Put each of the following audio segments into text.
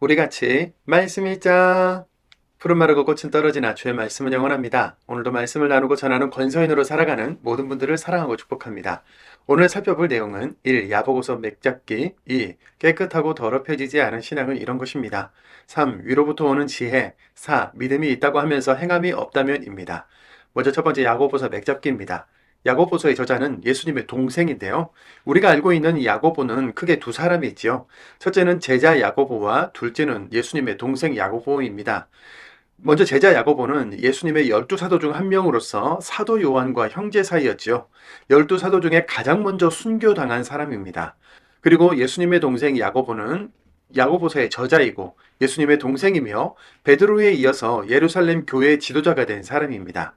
우리 같이 말씀 읽자. 푸른 마르고 꽃은 떨어지나 주의 말씀은 영원합니다. 오늘도 말씀을 나누고 전하는 권서인으로 살아가는 모든 분들을 사랑하고 축복합니다. 오늘 살펴볼 내용은 1. 야보고서 맥잡기 2. 깨끗하고 더럽혀지지 않은 신앙은 이런 것입니다. 3. 위로부터 오는 지혜 4. 믿음이 있다고 하면서 행함이 없다면입니다. 먼저 첫 번째 야고보서 맥잡기입니다. 야고보서의 저자는 예수님의 동생인데요. 우리가 알고 있는 야고보는 크게 두 사람이 있지요. 첫째는 제자 야고보와 둘째는 예수님의 동생 야고보입니다. 먼저 제자 야고보는 예수님의 12사도 중 한 명으로서 사도 요한과 형제 사이였지요. 12사도 중에 가장 먼저 순교당한 사람입니다. 그리고 예수님의 동생 야고보는 야고보서의 저자이고 예수님의 동생이며 베드로에 이어서 예루살렘 교회의 지도자가 된 사람입니다.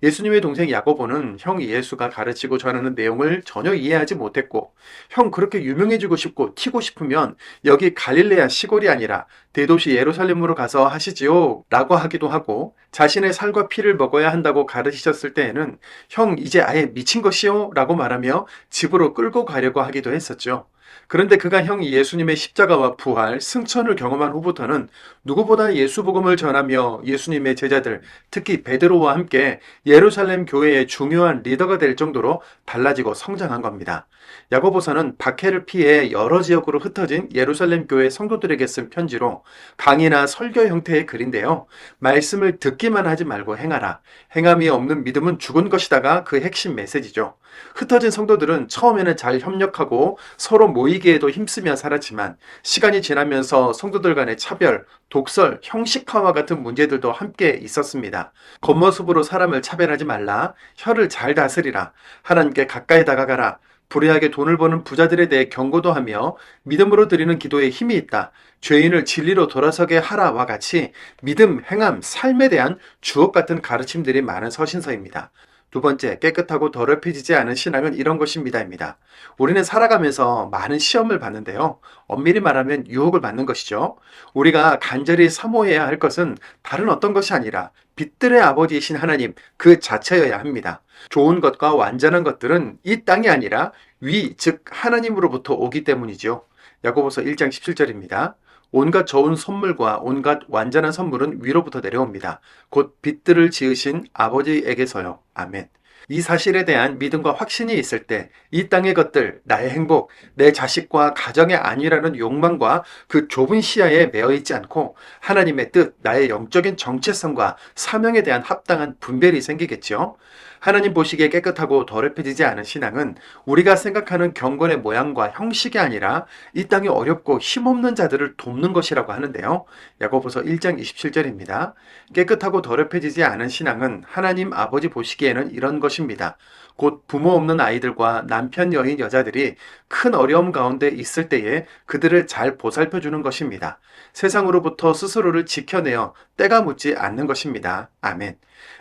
예수님의 동생 야고보는 형 예수가 가르치고 전하는 내용을 전혀 이해하지 못했고, 형 그렇게 유명해지고 싶고 튀고 싶으면 여기 갈릴레아 시골이 아니라 대도시 예루살렘으로 가서 하시지요 라고 하기도 하고, 자신의 살과 피를 먹어야 한다고 가르치셨을 때에는 형 이제 아예 미친 것이요 라고 말하며 집으로 끌고 가려고 하기도 했었죠. 그런데 그가 형 예수님의 십자가와 부활, 승천을 경험한 후부터는 누구보다 예수 복음을 전하며 예수님의 제자들, 특히 베드로와 함께 예루살렘 교회의 중요한 리더가 될 정도로 달라지고 성장한 겁니다. 야고보서는 박해를 피해 여러 지역으로 흩어진 예루살렘 교회 성도들에게 쓴 편지로 강의나 설교 형태의 글인데요. 말씀을 듣기만 하지 말고 행하라. 행함이 없는 믿음은 죽은 것이다가 그 핵심 메시지죠. 흩어진 성도들은 처음에는 잘 협력하고 서로 모이기에도 힘쓰며 살았지만 시간이 지나면서 성도들 간의 차별, 독설, 형식화와 같은 문제들도 함께 있었습니다. 겉모습으로 사람을 차별하지 말라. 혀를 잘 다스리라. 하나님께 가까이 다가가라. 불의하게 돈을 버는 부자들에 대해 경고도 하며 믿음으로 드리는 기도에 힘이 있다. 죄인을 진리로 돌아서게 하라와 같이 믿음, 행함, 삶에 대한 주옥 같은 가르침들이 많은 서신서입니다. 두 번째, 깨끗하고 더럽혀지지 않은 신앙은 이런 것입니다입니다. 우리는 살아가면서 많은 시험을 받는데요. 엄밀히 말하면 유혹을 받는 것이죠. 우리가 간절히 사모해야 할 것은 다른 어떤 것이 아니라 빛들의 아버지이신 하나님 그 자체여야 합니다. 좋은 것과 완전한 것들은 이 땅이 아니라 위, 즉 하나님으로부터 오기 때문이죠. 야고보서 1장 17절입니다. 온갖 좋은 선물과 온갖 완전한 선물은 위로부터 내려옵니다. 곧 빛들을 지으신 아버지에게서요. 아멘. 이 사실에 대한 믿음과 확신이 있을 때 이 땅의 것들, 나의 행복, 내 자식과 가정의 안위라는 욕망과 그 좁은 시야에 매여 있지 않고 하나님의 뜻, 나의 영적인 정체성과 사명에 대한 합당한 분별이 생기겠죠. 하나님 보시기에 깨끗하고 더럽혀지지 않은 신앙은 우리가 생각하는 경건의 모양과 형식이 아니라 이 땅에 어렵고 힘없는 자들을 돕는 것이라고 하는데요. 야고보서 1장 27절입니다. 깨끗하고 더럽혀지지 않은 신앙은 하나님 아버지 보시기에는 이런 것입니다. 곧 부모 없는 아이들과 남편 여인 여자들이 큰 어려움 가운데 있을 때에 그들을 잘 보살펴 주는 것입니다. 세상으로부터 스스로를 지켜내어 때가 묻지 않는 것입니다. 아멘.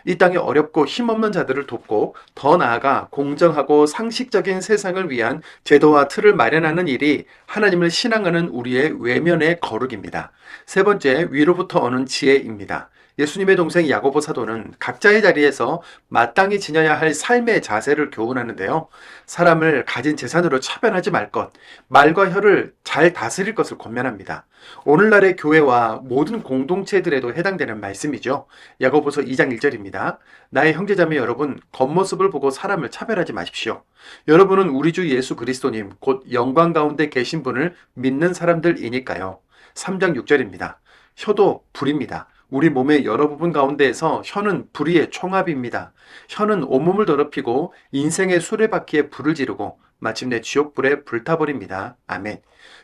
이 땅에 어렵고 힘없는 자들을 돕고 더 나아가 공정하고 상식적인 세상을 위한 제도와 틀을 마련하는 일이 하나님을 신앙하는 우리의 외면의 거룩입니다. 세 번째, 위로부터 오는 지혜입니다. 예수님의 동생 야고보 사도는 각자의 자리에서 마땅히 지녀야 할 삶의 자세를 교훈하는데요. 사람을 가진 재산으로 차별하지 말 것, 말과 혀를 잘 다스릴 것을 권면합니다. 오늘날의 교회와 모든 공동체들에도 해당되는 말씀이죠. 야고보서 2장 1절입니다. 나의 형제자매 여러분, 겉모습을 보고 사람을 차별하지 마십시오. 여러분은 우리 주 예수 그리스도님, 곧 영광 가운데 계신 분을 믿는 사람들이니까요. 3장 6절입니다. 혀도 불입니다. 우리 몸의 여러 부분 가운데에서 혀는 불의의 총합입니다. 혀는 온몸을 더럽히고 인생의 수레바퀴에 불을 지르고 마침내 지옥불에 불타버립니다. 아멘.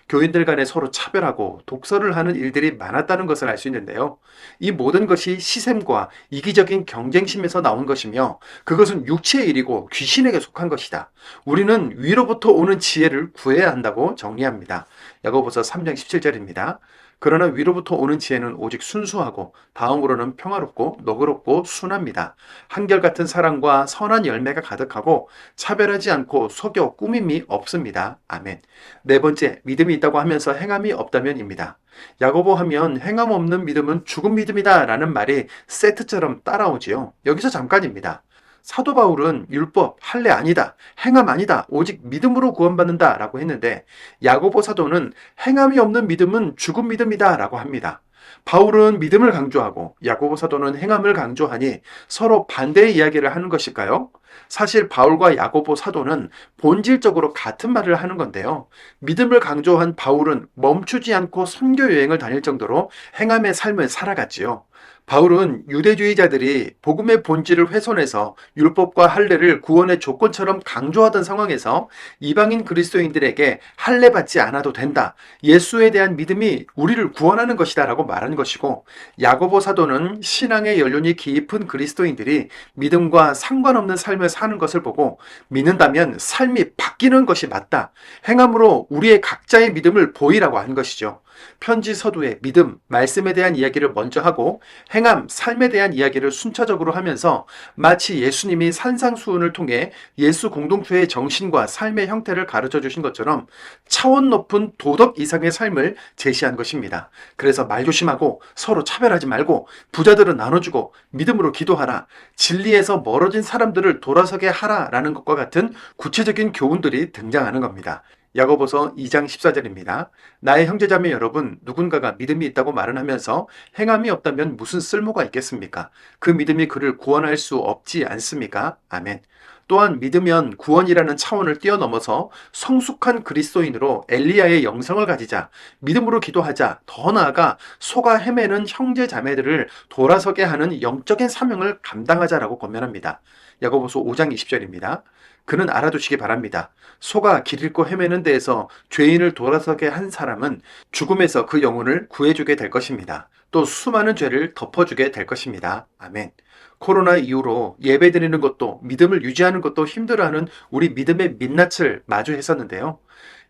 교인들 간에 서로 차별하고 독설을 하는 일들이 많았다는 것을 알 수 있는데요. 이 모든 것이 시샘과 이기적인 경쟁심에서 나온 것이며 그것은 육체의 일이고 귀신에게 속한 것이다. 우리는 위로부터 오는 지혜를 구해야 한다고 정리합니다. 야고보서 3장 17절입니다. 그러나 위로부터 오는 지혜는 오직 순수하고 다음으로는 평화롭고 너그럽고 순합니다. 한결같은 사랑과 선한 열매가 가득하고 차별하지 않고 속여 꾸밈이 없습니다. 아멘. 네 번째, 믿음이 있다고 하면서 행함이 없다면입니다. 야고보 하면 행함 없는 믿음은 죽은 믿음이다 라는 말이 세트처럼 따라오지요. 여기서 잠깐입니다. 사도 바울은 율법, 할례 아니다, 행함 아니다, 오직 믿음으로 구원받는다 라고 했는데 야고보 사도는 행함이 없는 믿음은 죽은 믿음이다 라고 합니다. 바울은 믿음을 강조하고 야고보 사도는 행함을 강조하니 서로 반대의 이야기를 하는 것일까요? 사실 바울과 야고보 사도는 본질적으로 같은 말을 하는 건데요. 믿음을 강조한 바울은 멈추지 않고 선교 여행을 다닐 정도로 행함의 삶을 살아갔지요. 바울은 유대주의자들이 복음의 본질을 훼손해서 율법과 할례를 구원의 조건처럼 강조하던 상황에서 이방인 그리스도인들에게 할례 받지 않아도 된다. 예수에 대한 믿음이 우리를 구원하는 것이다 라고 말한 것이고, 야고보 사도는 신앙의 연륜이 깊은 그리스도인들이 믿음과 상관없는 삶을 사는 것을 보고 믿는다면 삶이 바뀌는 것이 맞다. 행함으로 우리의 각자의 믿음을 보이라고 한 것이죠. 편지 서두에 믿음, 말씀에 대한 이야기를 먼저 하고 행함, 삶에 대한 이야기를 순차적으로 하면서 마치 예수님이 산상수훈을 통해 예수 공동체의 정신과 삶의 형태를 가르쳐 주신 것처럼 차원 높은 도덕 이상의 삶을 제시한 것입니다. 그래서 말 조심하고 서로 차별하지 말고 부자들은 나눠주고 믿음으로 기도하라. 진리에서 멀어진 사람들을 돌아서게 하라라는 것과 같은 구체적인 교훈들이 등장하는 겁니다. 야고보서 2장 14절입니다. 나의 형제자매 여러분, 누군가가 믿음이 있다고 말은 하면서 행함이 없다면 무슨 쓸모가 있겠습니까? 그 믿음이 그를 구원할 수 없지 않습니까? 아멘. 또한 믿으면 구원이라는 차원을 뛰어넘어서 성숙한 그리스도인으로 엘리야의 영성을 가지자, 믿음으로 기도하자, 더 나아가 속아 헤매는 형제 자매들을 돌아서게 하는 영적인 사명을 감당하자라고 권면합니다. 야고보서 5장 20절입니다. 그는 알아두시기 바랍니다. 소가 길 잃고 헤매는 데에서 죄인을 돌아서게 한 사람은 죽음에서 그 영혼을 구해주게 될 것입니다. 또 수많은 죄를 덮어주게 될 것입니다. 아멘. 코로나 이후로 예배드리는 것도 믿음을 유지하는 것도 힘들어하는 우리 믿음의 민낯을 마주했었는데요.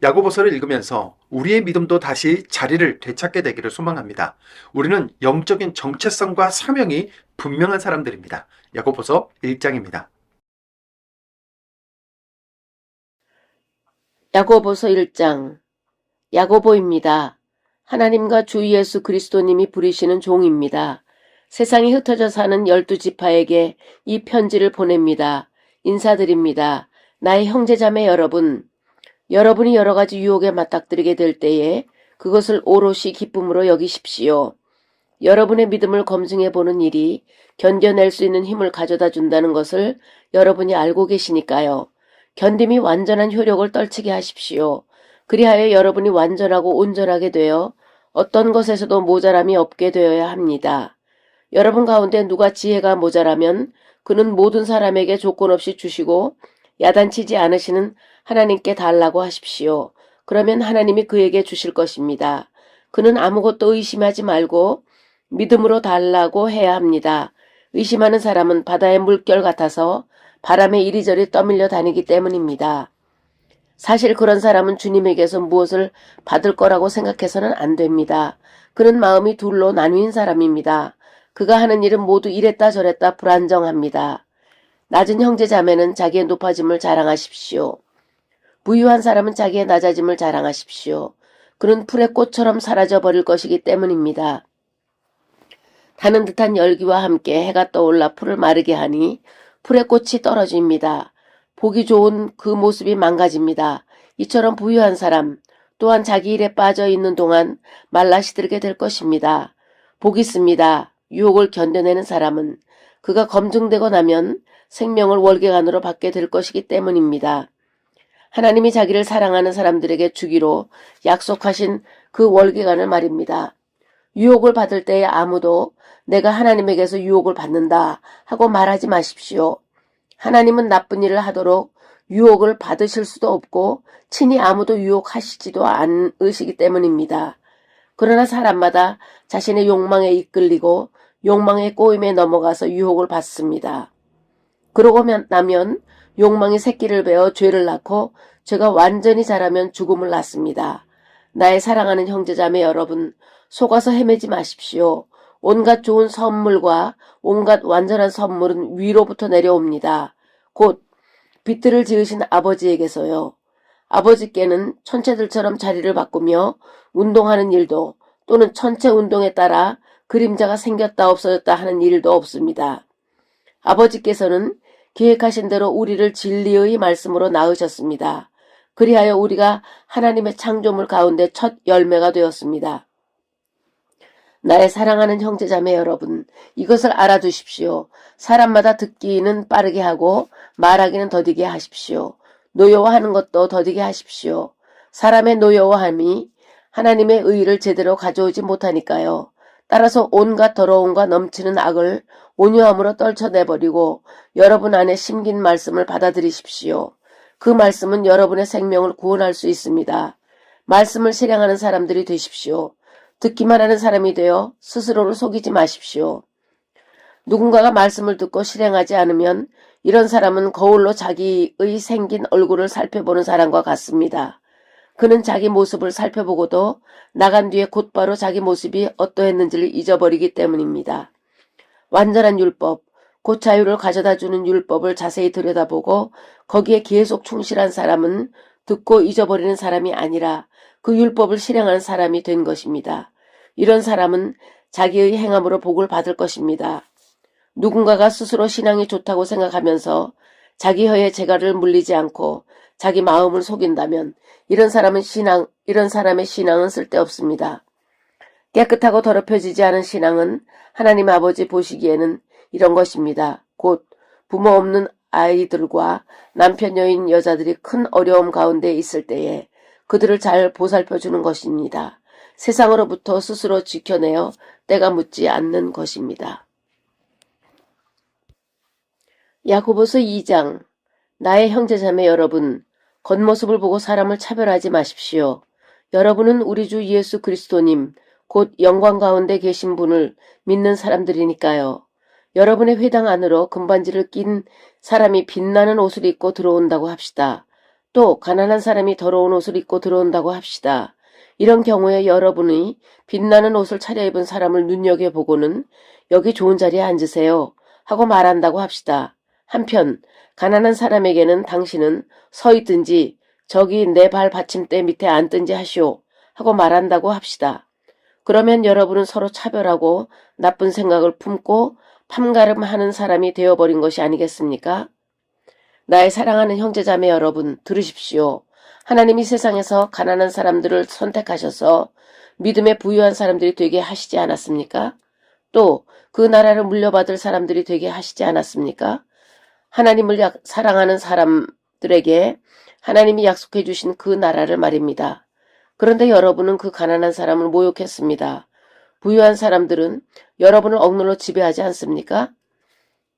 야고보서를 읽으면서 우리의 믿음도 다시 자리를 되찾게 되기를 소망합니다. 우리는 영적인 정체성과 사명이 분명한 사람들입니다. 야고보서 1장입니다. 야고보서 1장. 야고보입니다. 하나님과 주 예수 그리스도님이 부리시는 종입니다. 세상에 흩어져 사는 12지파에게 이 편지를 보냅니다. 인사드립니다. 나의 형제자매 여러분, 여러분이 여러 가지 유혹에 맞닥뜨리게 될 때에 그것을 오롯이 기쁨으로 여기십시오. 여러분의 믿음을 검증해 보는 일이 견뎌낼 수 있는 힘을 가져다 준다는 것을 여러분이 알고 계시니까요. 견딤이 완전한 효력을 떨치게 하십시오. 그리하여 여러분이 완전하고 온전하게 되어 어떤 것에서도 모자람이 없게 되어야 합니다. 여러분 가운데 누가 지혜가 모자라면 그는 모든 사람에게 조건 없이 주시고 야단치지 않으시는 하나님께 달라고 하십시오. 그러면 하나님이 그에게 주실 것입니다. 그는 아무것도 의심하지 말고 믿음으로 달라고 해야 합니다. 의심하는 사람은 바다의 물결 같아서 바람에 이리저리 떠밀려 다니기 때문입니다. 사실 그런 사람은 주님에게서 무엇을 받을 거라고 생각해서는 안 됩니다. 그는 마음이 둘로 나뉜 사람입니다. 그가 하는 일은 모두 이랬다 저랬다 불안정합니다. 낮은 형제 자매는 자기의 높아짐을 자랑하십시오. 부유한 사람은 자기의 낮아짐을 자랑하십시오. 그는 풀의 꽃처럼 사라져버릴 것이기 때문입니다. 타는 듯한 열기와 함께 해가 떠올라 풀을 마르게 하니 풀의 꽃이 떨어집니다. 보기 좋은 그 모습이 망가집니다. 이처럼 부유한 사람 또한 자기 일에 빠져 있는 동안 말라 시들게 될 것입니다. 복 있습니다. 유혹을 견뎌내는 사람은 그가 검증되고 나면 생명을 월계관으로 받게 될 것이기 때문입니다. 하나님이 자기를 사랑하는 사람들에게 주기로 약속하신 그 월계관을 말입니다. 유혹을 받을 때에 아무도 내가 하나님에게서 유혹을 받는다 하고 말하지 마십시오. 하나님은 나쁜 일을 하도록 유혹을 받으실 수도 없고 친히 아무도 유혹하시지도 않으시기 때문입니다. 그러나 사람마다 자신의 욕망에 이끌리고 욕망의 꼬임에 넘어가서 유혹을 받습니다. 그러고 나면 욕망이 새끼를 베어 죄를 낳고 죄가 완전히 자라면 죽음을 낳습니다. 나의 사랑하는 형제자매 여러분, 속아서 헤매지 마십시오. 온갖 좋은 선물과 온갖 완전한 선물은 위로부터 내려옵니다. 곧 빛들을 지으신 아버지에게서요. 아버지께는 천체들처럼 자리를 바꾸며 운동하는 일도 또는 천체 운동에 따라 그림자가 생겼다 없어졌다 하는 일도 없습니다. 아버지께서는 계획하신 대로 우리를 진리의 말씀으로 낳으셨습니다. 그리하여 우리가 하나님의 창조물 가운데 첫 열매가 되었습니다. 나의 사랑하는 형제자매 여러분, 이것을 알아두십시오. 사람마다 듣기는 빠르게 하고 말하기는 더디게 하십시오. 노여워하는 것도 더디게 하십시오. 사람의 노여워함이 하나님의 의의를 제대로 가져오지 못하니까요. 따라서 온갖 더러움과 넘치는 악을 온유함으로 떨쳐내버리고 여러분 안에 심긴 말씀을 받아들이십시오. 그 말씀은 여러분의 생명을 구원할 수 있습니다. 말씀을 실행하는 사람들이 되십시오. 듣기만 하는 사람이 되어 스스로를 속이지 마십시오. 누군가가 말씀을 듣고 실행하지 않으면 이런 사람은 거울로 자기의 생긴 얼굴을 살펴보는 사람과 같습니다. 그는 자기 모습을 살펴보고도 나간 뒤에 곧바로 자기 모습이 어떠했는지를 잊어버리기 때문입니다. 완전한 율법, 곧 자유를 가져다주는 율법을 자세히 들여다보고 거기에 계속 충실한 사람은 듣고 잊어버리는 사람이 아니라 그 율법을 실행하는 사람이 된 것입니다. 이런 사람은 자기의 행함으로 복을 받을 것입니다. 누군가가 스스로 신앙이 좋다고 생각하면서 자기 혀에 재갈을 물리지 않고 자기 마음을 속인다면 이런 사람의 신앙은 쓸데없습니다. 깨끗하고 더럽혀지지 않은 신앙은 하나님 아버지 보시기에는 이런 것입니다. 곧 부모 없는 아이들과 남편 여인 여자들이 큰 어려움 가운데 있을 때에 그들을 잘 보살펴주는 것입니다. 세상으로부터 스스로 지켜내어 때가 묻지 않는 것입니다. 야고보서 2장. 나의 형제자매 여러분, 겉모습을 보고 사람을 차별하지 마십시오. 여러분은 우리 주 예수 그리스도님, 곧 영광 가운데 계신 분을 믿는 사람들이니까요. 여러분의 회당 안으로 금반지를 낀 사람이 빛나는 옷을 입고 들어온다고 합시다. 또 가난한 사람이 더러운 옷을 입고 들어온다고 합시다. 이런 경우에 여러분이 빛나는 옷을 차려입은 사람을 눈여겨보고는 여기 좋은 자리에 앉으세요 하고 말한다고 합시다. 한편 가난한 사람에게는 당신은 서 있든지 저기 내 발 받침대 밑에 앉든지 하시오 하고 말한다고 합시다. 그러면 여러분은 서로 차별하고 나쁜 생각을 품고 판가름하는 사람이 되어버린 것이 아니겠습니까? 나의 사랑하는 형제자매 여러분, 들으십시오. 하나님이 세상에서 가난한 사람들을 선택하셔서 믿음에 부유한 사람들이 되게 하시지 않았습니까? 또 그 나라를 물려받을 사람들이 되게 하시지 않았습니까? 하나님을 사랑하는 사람들에게 하나님이 약속해 주신 그 나라를 말입니다. 그런데 여러분은 그 가난한 사람을 모욕했습니다. 부유한 사람들은 여러분을 억눌러 지배하지 않습니까?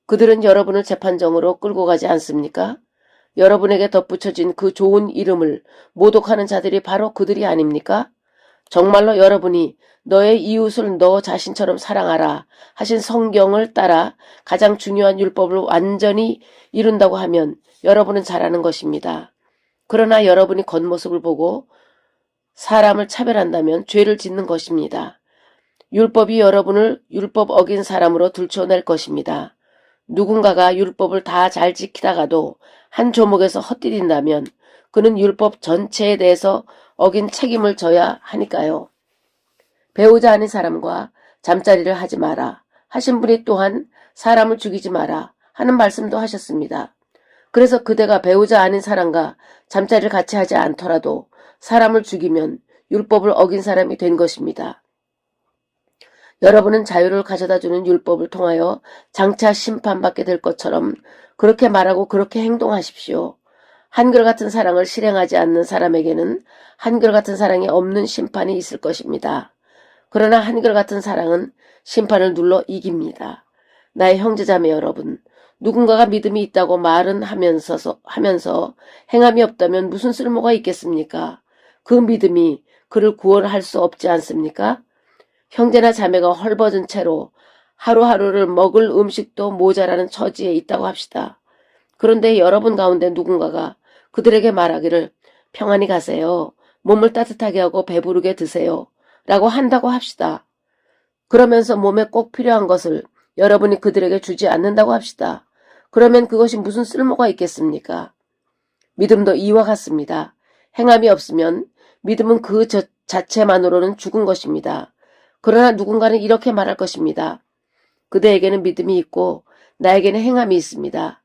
그들은 여러분을 재판정으로 끌고 가지 않습니까? 여러분에게 덧붙여진 그 좋은 이름을 모독하는 자들이 바로 그들이 아닙니까? 정말로 여러분이 너의 이웃을 너 자신처럼 사랑하라 하신 성경을 따라 가장 중요한 율법을 완전히 이룬다고 하면 여러분은 잘하는 것입니다. 그러나 여러분이 겉모습을 보고 사람을 차별한다면 죄를 짓는 것입니다. 율법이 여러분을 율법 어긴 사람으로 들춰낼 것입니다. 누군가가 율법을 다 잘 지키다가도 한 조목에서 헛디딘다면 그는 율법 전체에 대해서 어긴 책임을 져야 하니까요. 배우자 아닌 사람과 잠자리를 하지 마라 하신 분이 또한 사람을 죽이지 마라 하는 말씀도 하셨습니다. 그래서 그대가 배우자 아닌 사람과 잠자리를 같이 하지 않더라도 사람을 죽이면 율법을 어긴 사람이 된 것입니다. 여러분은 자유를 가져다주는 율법을 통하여 장차 심판받게 될 것처럼 그렇게 말하고 그렇게 행동하십시오. 한결같은 사랑을 실행하지 않는 사람에게는 한결같은 사랑이 없는 심판이 있을 것입니다. 그러나 한결같은 사랑은 심판을 눌러 이깁니다. 나의 형제자매 여러분, 누군가가 믿음이 있다고 말은 하면서 행함이 없다면 무슨 쓸모가 있겠습니까? 그 믿음이 그를 구원할 수 없지 않습니까? 형제나 자매가 헐벗은 채로 하루하루를 먹을 음식도 모자라는 처지에 있다고 합시다. 그런데 여러분 가운데 누군가가 그들에게 말하기를 평안히 가세요. 몸을 따뜻하게 하고 배부르게 드세요. 라고 한다고 합시다. 그러면서 몸에 꼭 필요한 것을 여러분이 그들에게 주지 않는다고 합시다. 그러면 그것이 무슨 쓸모가 있겠습니까? 믿음도 이와 같습니다. 행함이 없으면 믿음은 그 자체만으로는 죽은 것입니다. 그러나 누군가는 이렇게 말할 것입니다. 그대에게는 믿음이 있고 나에게는 행함이 있습니다.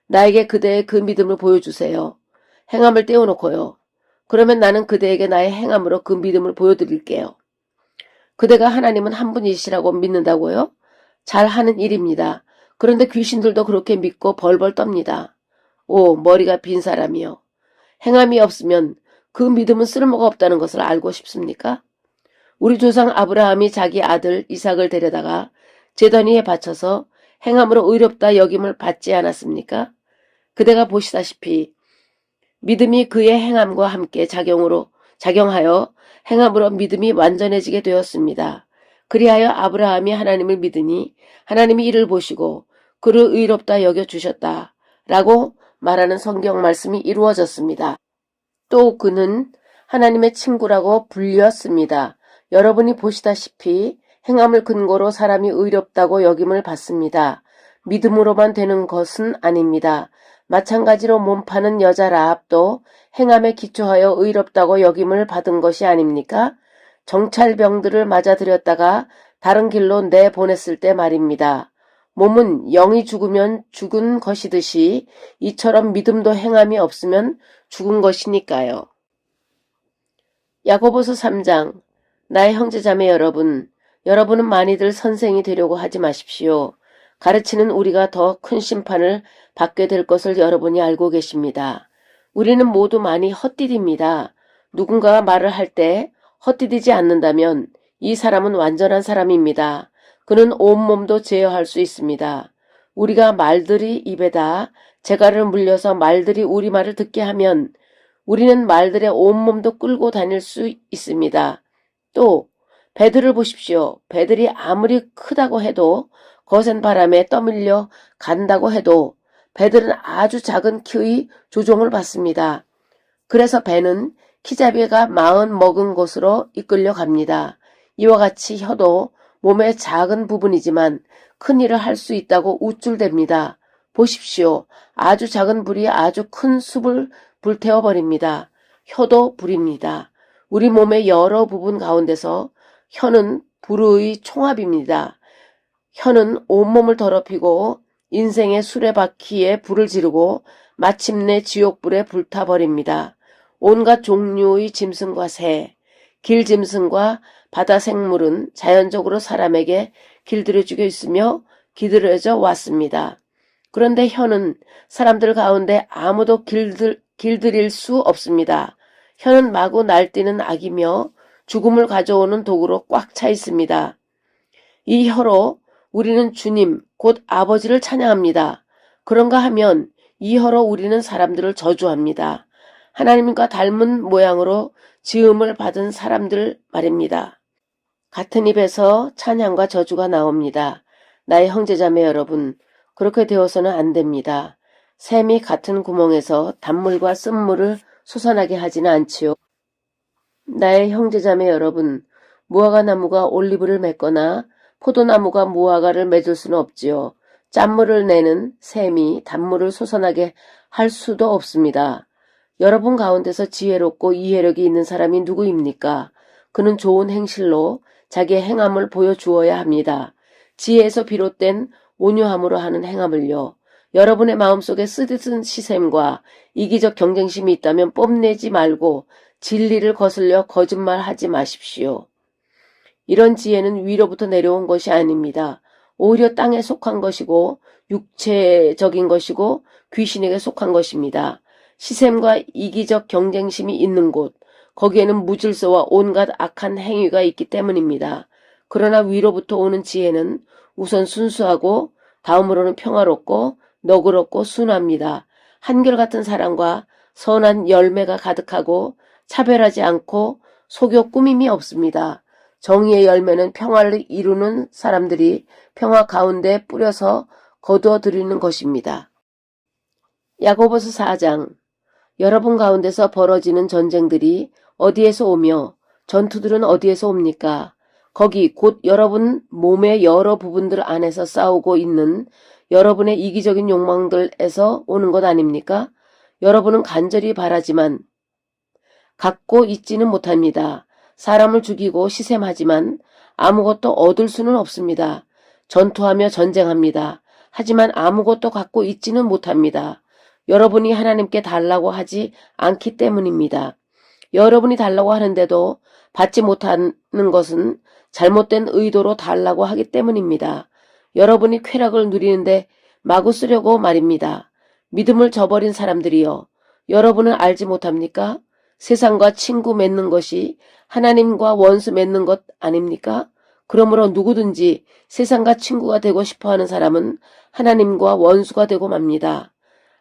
나에게 그대의 그 믿음을 보여주세요. 행함을 떼어놓고요. 그러면 나는 그대에게 나의 행함으로 그 믿음을 보여드릴게요. 그대가 하나님은 한 분이시라고 믿는다고요? 잘하는 일입니다. 그런데 귀신들도 그렇게 믿고 벌벌 떱니다. 오, 머리가 빈 사람이요. 행함이 없으면 그 믿음은 쓸모가 없다는 것을 알고 싶습니까? 우리 조상 아브라함이 자기 아들 이삭을 데려다가 제단 위에 바쳐서 행함으로 의롭다 여김을 받지 않았습니까? 그대가 보시다시피 믿음이 그의 행함과 함께 작용하여 행함으로 믿음이 완전해지게 되었습니다. 그리하여 아브라함이 하나님을 믿으니 하나님이 이를 보시고 그를 의롭다 여겨주셨다 라고 말하는 성경 말씀이 이루어졌습니다. 또 그는 하나님의 친구라고 불렸습니다. 여러분이 보시다시피 행함을 근거로 사람이 의롭다고 여김을 받습니다. 믿음으로만 되는 것은 아닙니다. 마찬가지로 몸 파는 여자 라합도 행함에 기초하여 의롭다고 여김을 받은 것이 아닙니까? 정찰병들을 맞아들였다가 다른 길로 내보냈을 때 말입니다. 몸은 영이 죽으면 죽은 것이듯이 이처럼 믿음도 행함이 없으면 죽은 것이니까요. 야고보서 3장. 나의 형제자매 여러분, 여러분은 많이들 선생이 되려고 하지 마십시오. 가르치는 우리가 더 큰 심판을 받게 될 것을 여러분이 알고 계십니다. 우리는 모두 많이 헛디딥니다. 누군가가 말을 할 때 헛디디지 않는다면 이 사람은 완전한 사람입니다. 그는 온몸도 제어할 수 있습니다. 우리가 말들이 입에다 재갈을 물려서 말들이 우리 말을 듣게 하면 우리는 말들의 온몸도 끌고 다닐 수 있습니다. 또 배들을 보십시오. 배들이 아무리 크다고 해도 거센 바람에 떠밀려 간다고 해도 배들은 아주 작은 키의 조종을 받습니다. 그래서 배는 키잡이가 마흔 먹은 곳으로 이끌려 갑니다. 이와 같이 혀도 몸의 작은 부분이지만 큰 일을 할 수 있다고 우쭐댑니다. 보십시오. 아주 작은 불이 아주 큰 숲을 불태워버립니다. 혀도 불입니다. 우리 몸의 여러 부분 가운데서 혀는 불의 총합입니다. 혀는 온몸을 더럽히고 인생의 수레바퀴에 불을 지르고 마침내 지옥불에 불타버립니다. 온갖 종류의 짐승과 새, 길짐승과 바다 생물은 자연적으로 사람에게 길들여지고 있으며 기들여져 왔습니다. 그런데 혀는 사람들 가운데 아무도 길들일 수 없습니다. 혀는 마구 날뛰는 악이며 죽음을 가져오는 도구로 꽉 차 있습니다. 이 혀로 우리는 주님, 곧 아버지를 찬양합니다. 그런가 하면 이 혀로 우리는 사람들을 저주합니다. 하나님과 닮은 모양으로 지음을 받은 사람들 말입니다. 같은 입에서 찬양과 저주가 나옵니다. 나의 형제자매 여러분, 그렇게 되어서는 안 됩니다. 샘이 같은 구멍에서 단물과 쓴물을 솟아나게 하지는 않지요. 나의 형제자매 여러분, 무화과나무가 올리브를 맺거나 포도나무가 무화과를 맺을 수는 없지요. 짠물을 내는 샘이 단물을 솟아나게 할 수도 없습니다. 여러분 가운데서 지혜롭고 이해력이 있는 사람이 누구입니까? 그는 좋은 행실로 자기의 행함을 보여주어야 합니다. 지혜에서 비롯된 온유함으로 하는 행함을요. 여러분의 마음속에 쓰디쓴 시샘과 이기적 경쟁심이 있다면 뽐내지 말고 진리를 거슬려 거짓말하지 마십시오. 이런 지혜는 위로부터 내려온 것이 아닙니다. 오히려 땅에 속한 것이고 육체적인 것이고 귀신에게 속한 것입니다. 시샘과 이기적 경쟁심이 있는 곳, 거기에는 무질서와 온갖 악한 행위가 있기 때문입니다. 그러나 위로부터 오는 지혜는 우선 순수하고 다음으로는 평화롭고 너그럽고 순합니다. 한결같은 사랑과 선한 열매가 가득하고 차별하지 않고 속여 꾸밈이 없습니다. 정의의 열매는 평화를 이루는 사람들이 평화 가운데 뿌려서 거두어들이는 것입니다. 야고보서 4장. 여러분 가운데서 벌어지는 전쟁들이 어디에서 오며 전투들은 어디에서 옵니까? 거기 곧 여러분 몸의 여러 부분들 안에서 싸우고 있는 여러분의 이기적인 욕망들에서 오는 것 아닙니까? 여러분은 간절히 바라지만 갖고 있지는 못합니다. 사람을 죽이고 시샘하지만 아무것도 얻을 수는 없습니다. 전투하며 전쟁합니다. 하지만 아무것도 갖고 있지는 못합니다. 여러분이 하나님께 달라고 하지 않기 때문입니다. 여러분이 달라고 하는데도 받지 못하는 것은 잘못된 의도로 달라고 하기 때문입니다. 여러분이 쾌락을 누리는데 마구 쓰려고 말입니다. 믿음을 저버린 사람들이여, 여러분은 알지 못합니까? 세상과 친구 맺는 것이 하나님과 원수 맺는 것 아닙니까? 그러므로 누구든지 세상과 친구가 되고 싶어하는 사람은 하나님과 원수가 되고 맙니다.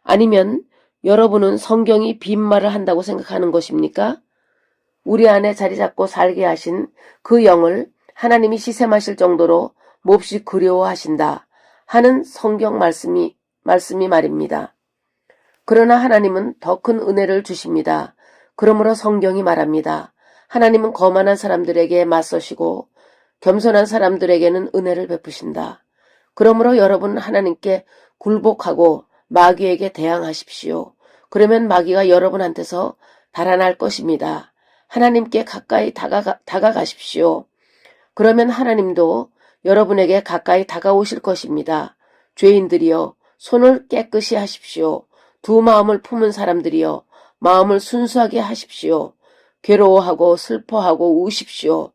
아니면 여러분은 성경이 빈말을 한다고 생각하는 것입니까? 우리 안에 자리 잡고 살게 하신 그 영을 하나님이 시샘하실 정도로 몹시 그리워하신다 하는 성경 말씀이 말입니다. 그러나 하나님은 더 큰 은혜를 주십니다. 그러므로 성경이 말합니다. 하나님은 거만한 사람들에게 맞서시고 겸손한 사람들에게는 은혜를 베푸신다. 그러므로 여러분 하나님께 굴복하고 마귀에게 대항하십시오. 그러면 마귀가 여러분한테서 달아날 것입니다. 하나님께 가까이 다가가십시오. 그러면 하나님도 여러분에게 가까이 다가오실 것입니다. 죄인들이여, 손을 깨끗이 하십시오. 두 마음을 품은 사람들이여, 마음을 순수하게 하십시오. 괴로워하고 슬퍼하고 우십시오.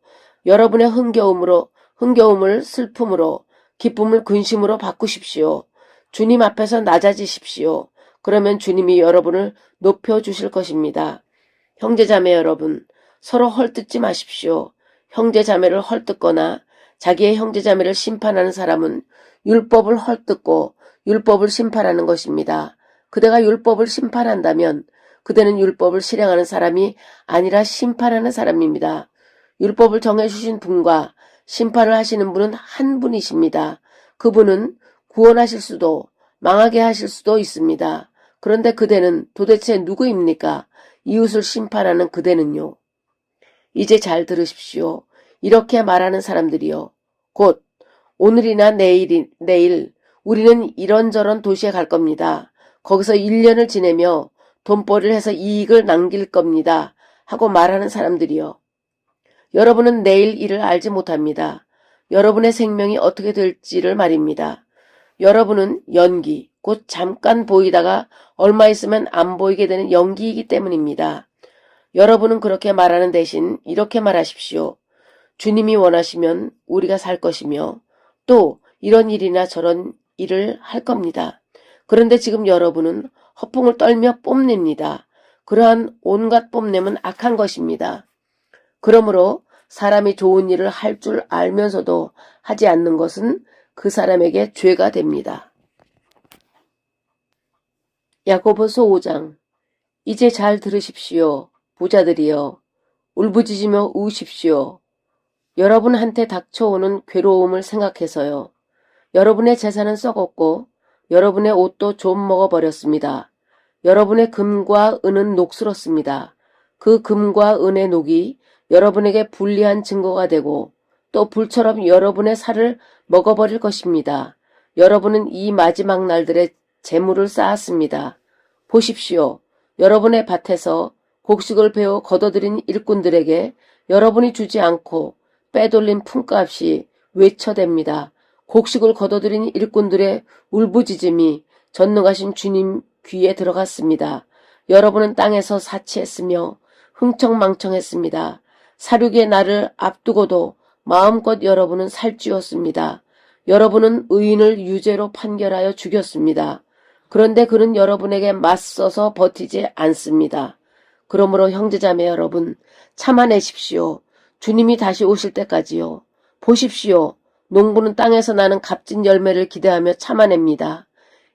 여러분의 흥겨움을 슬픔으로, 기쁨을 근심으로 바꾸십시오. 주님 앞에서 낮아지십시오. 그러면 주님이 여러분을 높여주실 것입니다. 형제자매 여러분, 서로 헐뜯지 마십시오. 형제자매를 헐뜯거나 자기의 형제자매를 심판하는 사람은 율법을 헐뜯고 율법을 심판하는 것입니다. 그대가 율법을 심판한다면 그대는 율법을 실행하는 사람이 아니라 심판하는 사람입니다. 율법을 정해주신 분과 심판을 하시는 분은 한 분이십니다. 그분은 구원하실 수도 망하게 하실 수도 있습니다. 그런데 그대는 도대체 누구입니까? 이웃을 심판하는 그대는요. 이제 잘 들으십시오. 이렇게 말하는 사람들이요. 곧 오늘이나 내일 우리는 이런저런 도시에 갈 겁니다. 거기서 1년을 지내며 돈벌이를 해서 이익을 남길 겁니다. 하고 말하는 사람들이요. 여러분은 내일 일을 알지 못합니다. 여러분의 생명이 어떻게 될지를 말입니다. 여러분은 연기, 곧 잠깐 보이다가 얼마 있으면 안 보이게 되는 연기이기 때문입니다. 여러분은 그렇게 말하는 대신 이렇게 말하십시오. 주님이 원하시면 우리가 살 것이며 또 이런 일이나 저런 일을 할 겁니다. 그런데 지금 여러분은 허풍을 떨며 뽐냅니다. 그러한 온갖 뽐냄은 악한 것입니다. 그러므로 사람이 좋은 일을 할 줄 알면서도 하지 않는 것은 그 사람에게 죄가 됩니다. 야고보서 5장. 이제 잘 들으십시오. 부자들이여, 울부짖으며 우십시오. 여러분한테 닥쳐오는 괴로움을 생각해서요. 여러분의 재산은 썩었고 여러분의 옷도 좀 먹어버렸습니다. 여러분의 금과 은은 녹슬었습니다. 그 금과 은의 녹이 여러분에게 불리한 증거가 되고 또 불처럼 여러분의 살을 먹어버릴 것입니다. 여러분은 이 마지막 날들의 재물을 쌓았습니다. 보십시오. 여러분의 밭에서 곡식을 베어 걷어들인 일꾼들에게 여러분이 주지 않고 빼돌린 품값이 외쳐댑니다. 곡식을 걷어들인 일꾼들의 울부짖음이 전능하신 주님 귀에 들어갔습니다. 여러분은 땅에서 사치했으며 흥청망청했습니다. 사륙의 날을 앞두고도 마음껏 여러분은 살찌웠습니다. 여러분은 의인을 유죄로 판결하여 죽였습니다. 그런데 그는 여러분에게 맞서서 버티지 않습니다. 그러므로 형제자매 여러분, 참아내십시오. 주님이 다시 오실 때까지요. 보십시오. 농부는 땅에서 나는 값진 열매를 기대하며 참아냅니다.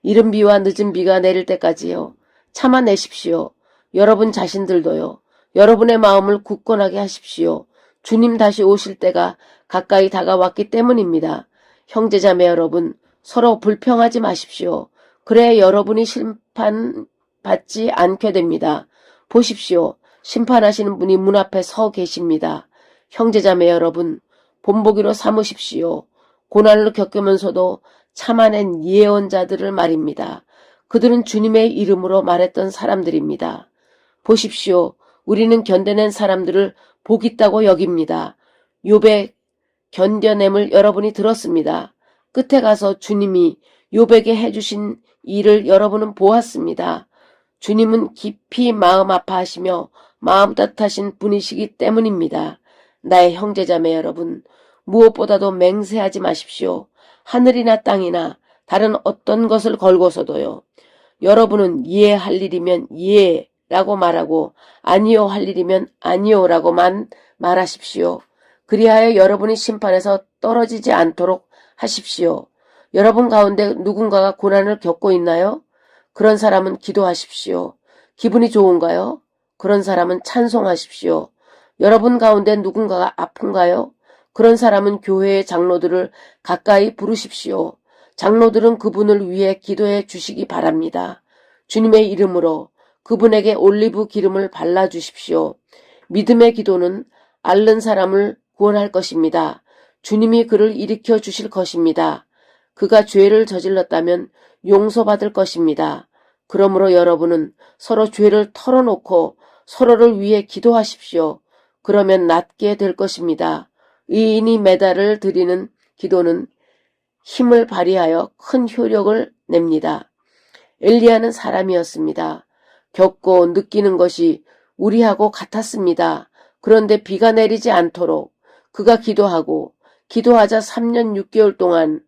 이른 비와 늦은 비가 내릴 때까지요. 참아내십시오. 여러분 자신들도요. 여러분의 마음을 굳건하게 하십시오. 주님 다시 오실 때가 가까이 다가왔기 때문입니다. 형제자매 여러분, 서로 불평하지 마십시오. 그래야 여러분이 심판받지 않게 됩니다. 보십시오. 심판하시는 분이 문 앞에 서 계십니다. 형제자매 여러분, 본보기로 삼으십시오. 고난을 겪으면서도 참아낸 예언자들을 말입니다. 그들은 주님의 이름으로 말했던 사람들입니다. 보십시오. 우리는 견뎌낸 사람들을 복 있다고 여깁니다. 욥의 견뎌냄을 여러분이 들었습니다. 끝에 가서 주님이 욥에게 해주신 일을 여러분은 보았습니다. 주님은 깊이 마음 아파하시며 마음 따뜻하신 분이시기 때문입니다. 나의 형제자매 여러분, 무엇보다도 맹세하지 마십시오. 하늘이나 땅이나 다른 어떤 것을 걸고서도요. 여러분은 이해할 일이면 이해라고 말하고 아니요 할 일이면 아니요라고만 말하십시오. 그리하여 여러분이 심판에서 떨어지지 않도록 하십시오. 여러분 가운데 누군가가 고난을 겪고 있나요? 그런 사람은 기도하십시오. 기분이 좋은가요? 그런 사람은 찬송하십시오. 여러분 가운데 누군가가 아픈가요? 그런 사람은 교회의 장로들을 가까이 부르십시오. 장로들은 그분을 위해 기도해 주시기 바랍니다. 주님의 이름으로 그분에게 올리브 기름을 발라주십시오. 믿음의 기도는 앓는 사람을 구원할 것입니다. 주님이 그를 일으켜 주실 것입니다. 그가 죄를 저질렀다면 용서받을 것입니다. 그러므로 여러분은 서로 죄를 털어놓고 서로를 위해 기도하십시오. 그러면 낫게 될 것입니다. 의인이 메달을 드리는 기도는 힘을 발휘하여 큰 효력을 냅니다. 엘리야는 사람이었습니다. 겪고 느끼는 것이 우리하고 같았습니다. 그런데 비가 내리지 않도록 그가 기도하자 3년 6개월 동안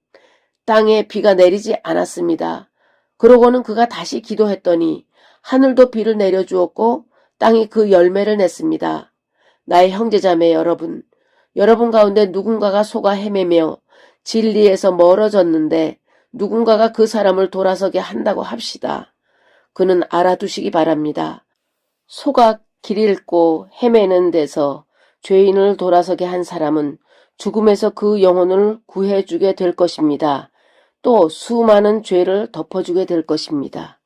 땅에 비가 내리지 않았습니다. 그러고는 그가 다시 기도했더니 하늘도 비를 내려주었고 땅이 그 열매를 냈습니다. 나의 형제자매 여러분 가운데 누군가가 속아 헤매며 진리에서 멀어졌는데 누군가가 그 사람을 돌아서게 한다고 합시다. 그는 알아두시기 바랍니다. 속아 길 잃고 헤매는 데서 죄인을 돌아서게 한 사람은 죽음에서 그 영혼을 구해주게 될 것입니다. 또 수많은 죄를 덮어주게 될 것입니다.